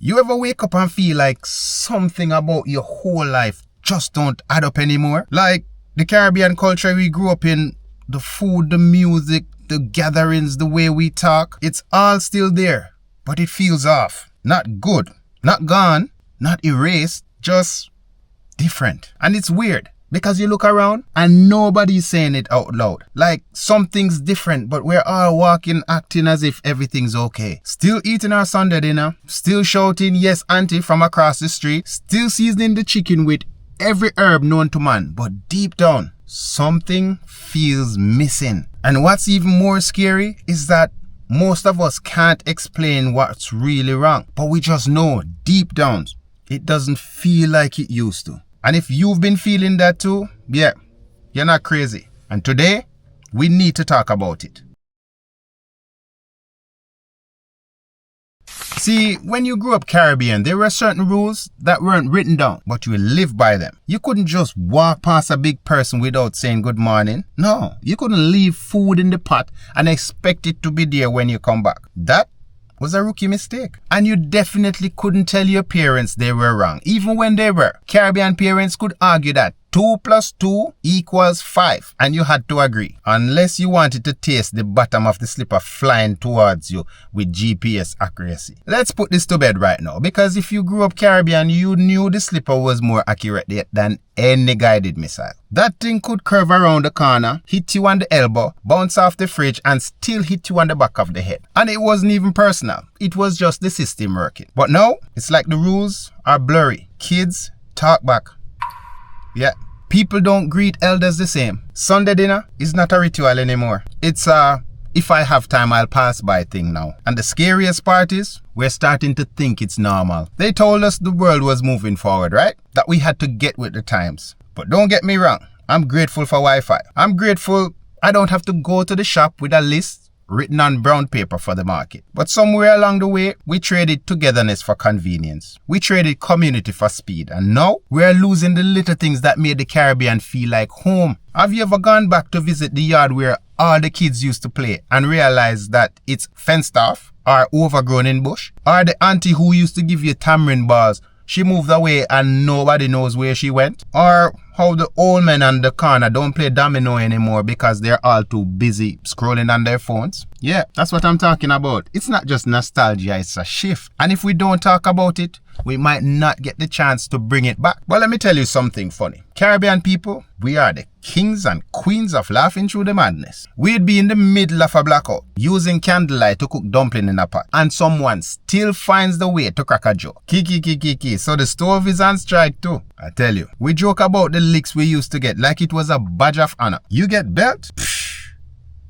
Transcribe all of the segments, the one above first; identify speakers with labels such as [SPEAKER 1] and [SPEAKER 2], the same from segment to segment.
[SPEAKER 1] You ever wake up and feel like something about your whole life just don't add up anymore? Like the Caribbean culture we grew up in, the food, the music, the gatherings, the way we talk, it's all still there, but it feels off. Not good, not gone, not erased, just different. And it's weird because you look around and nobody's saying it out loud. Like something's different, but we're all walking, acting as if everything's okay. Still eating our Sunday dinner, still shouting, yes, auntie from across the street, still seasoning the chicken with every herb known to man. But deep down, something feels missing. And what's even more scary is that most of us can't explain what's really wrong, but we just know deep down it doesn't feel like it used to. And if you've been feeling that too, yeah, you're not crazy. And today, we need to talk about it. See, when you grew up Caribbean, there were certain rules that weren't written down, but you lived by them. You couldn't just walk past a big person without saying good morning. No, you couldn't leave food in the pot and expect it to be there when you come back. That was a rookie mistake. And you definitely couldn't tell your parents they were wrong, even when they were. Caribbean parents could argue that 2 plus 2 equals 5, and you had to agree, unless you wanted to taste the bottom of the slipper flying towards you with GPS accuracy. Let's put this to bed right now, because if you grew up Caribbean, you knew the slipper was more accurate than any guided missile. That thing could curve around the corner, hit you on the elbow, bounce off the fridge, and still hit you on the back of the head. And it wasn't even personal. It was just the system working. But now, it's like the rules are blurry. Kids talk back. Yeah. People don't greet elders the same. Sunday dinner is not a ritual anymore. It's if I have time, I'll pass by thing now. And the scariest part is, we're starting to think it's normal. They told us the world was moving forward, right? That we had to get with the times. But don't get me wrong, I'm grateful for Wi-Fi. I'm grateful I don't have to go to the shop with a list written on brown paper for the market. But somewhere along the way, we traded togetherness for convenience. We traded community for speed. And now, we're losing the little things that made the Caribbean feel like home. Have you ever gone back to visit the yard where all the kids used to play and realized that it's fenced off or overgrown in bush? Or the auntie who used to give you tamarind balls, she moved away and nobody knows where she went? Or how the old men on the corner don't play domino anymore because they're all too busy scrolling on their phones? Yeah, that's what I'm talking about. It's not just nostalgia, it's a shift. And if we don't talk about it, we might not get the chance to bring it back. But let me tell you something funny. Caribbean people, we are the kings and queens of laughing through the madness. We'd be in the middle of a blackout, using candlelight to cook dumpling in a pot, and someone still finds the way to crack a joke. Kiki. So the stove is on strike too. I tell you, we joke about the licks we used to get like it was a badge of honor. You get belt? Psh,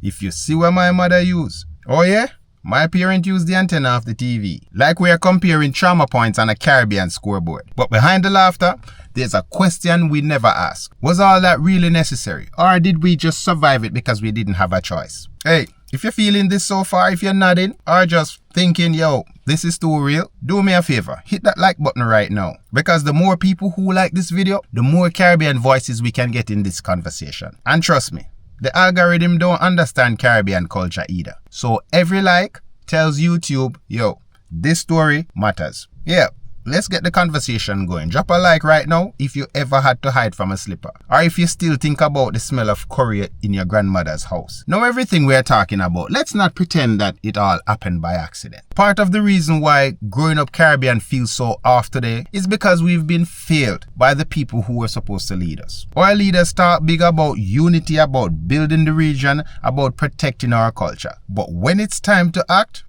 [SPEAKER 1] if you see what my mother used. Oh yeah? My parent used the antenna of the TV. Like we are comparing trauma points on a Caribbean scoreboard. But behind the laughter, there's a question we never ask. Was all that really necessary? Or did we just survive it because we didn't have a choice? Hey, if you're feeling this so far, if you're nodding, or just thinking, yo, this is too real, do me a favor, hit that like button right now. Because the more people who like this video, the more Caribbean voices we can get in this conversation. And trust me, the algorithm don't understand Caribbean culture either. So every like tells YouTube, yo, this story matters. Yeah, let's get the conversation going. Drop a like right now if you ever had to hide from a slipper. Or if you still think about the smell of curry in your grandmother's house. Now everything we're talking about, let's not pretend that it all happened by accident. Part of the reason why growing up Caribbean feels so off today is because we've been failed by the people who were supposed to lead us. Our leaders talk big about unity, about building the region, about protecting our culture. But when it's time to act,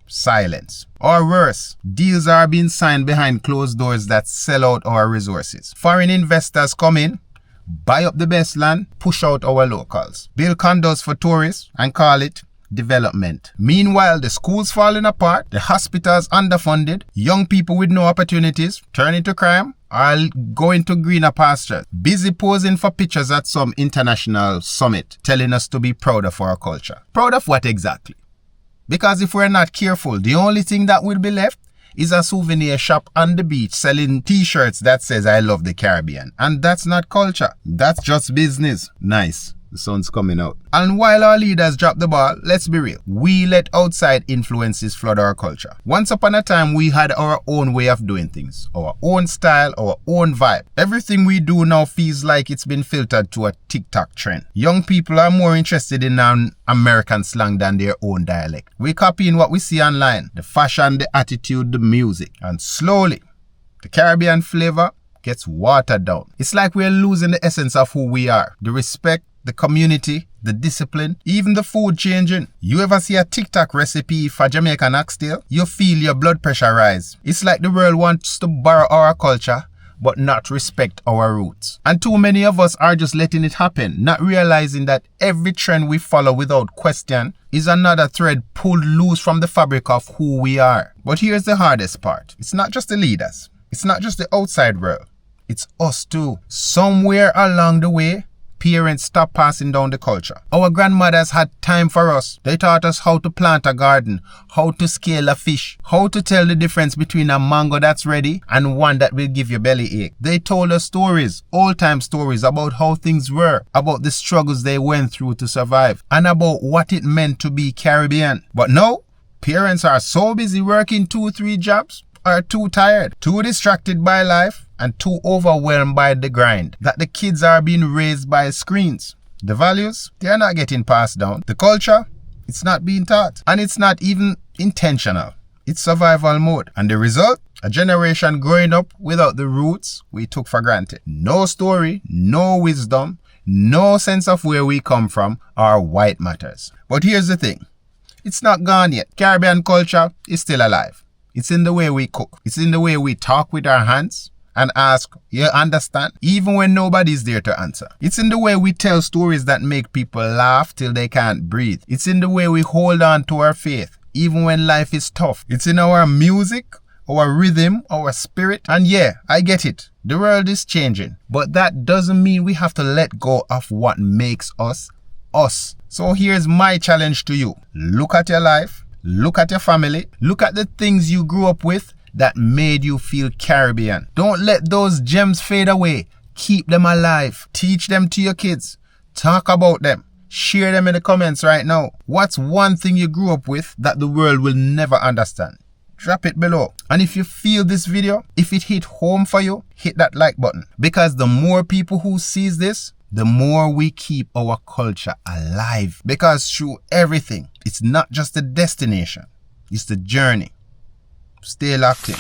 [SPEAKER 1] silence. Or worse, deals are being signed behind closed doors that sell out our resources. Foreign investors come in, buy up the best land, push out our locals, build condos for tourists and call it development. Meanwhile, the schools falling apart, the hospitals underfunded, young people with no opportunities turn into crime or go into greener pastures, busy posing for pictures at some international summit, telling us to be proud of our culture. Proud of what exactly? Because if we're not careful, the only thing that will be left is a souvenir shop on the beach selling t-shirts that says I love the Caribbean. And that's not culture. That's just business. Nice. The sun's coming out. And while our leaders drop the ball, let's be real. We let outside influences flood our culture. Once upon a time, we had our own way of doing things. Our own style, our own vibe. Everything we do now feels like it's been filtered to a TikTok trend. Young people are more interested in American slang than their own dialect. We're copying what we see online. The fashion, the attitude, the music. And slowly, the Caribbean flavor gets watered down. It's like we're losing the essence of who we are. The respect, the community, the discipline, even the food changing. You ever see a TikTok recipe for Jamaican oxtail? You feel your blood pressure rise. It's like the world wants to borrow our culture, but not respect our roots. And too many of us are just letting it happen, not realizing that every trend we follow without question is another thread pulled loose from the fabric of who we are. But here's the hardest part. It's not just the leaders. It's not just the outside world. It's us too. Somewhere along the way, parents stopped passing down the culture. Our grandmothers had time for us. They taught us how to plant a garden, how to scale a fish, how to tell the difference between a mango that's ready and one that will give you bellyache. They told us stories, old-time stories about how things were, about the struggles they went through to survive, and about what it meant to be Caribbean. But now, parents are so busy working 2-3 jobs, are too tired, too distracted by life, and too overwhelmed by the grind that the kids are being raised by screens. The values, they are not getting passed down. The culture, it's not being taught. And it's not even intentional. It's survival mode. And the result? A generation growing up without the roots we took for granted. No story, no wisdom, no sense of where we come from or why it matters. But here's the thing. It's not gone yet. Caribbean culture is still alive. It's in the way we cook. It's in the way we talk with our hands and ask, you understand? Even when nobody's there to answer. It's in the way we tell stories that make people laugh till they can't breathe. It's in the way we hold on to our faith, even when life is tough. It's in our music, our rhythm, our spirit. And yeah, I get it. The world is changing. But that doesn't mean we have to let go of what makes us, us. So here's my challenge to you. Look at your life. Look at your family. Look at the things you grew up with that made you feel Caribbean. Don't let those gems fade away. Keep them alive. Teach them to your kids. Talk about them. Share them in the comments right now. What's one thing you grew up with that the world will never understand? Drop it below. And if you feel this video, if it hit home for you, hit that like button. Because the more people who sees this, the more we keep our culture alive. Because through everything, it's not just the destination, it's the journey. Stay locked in.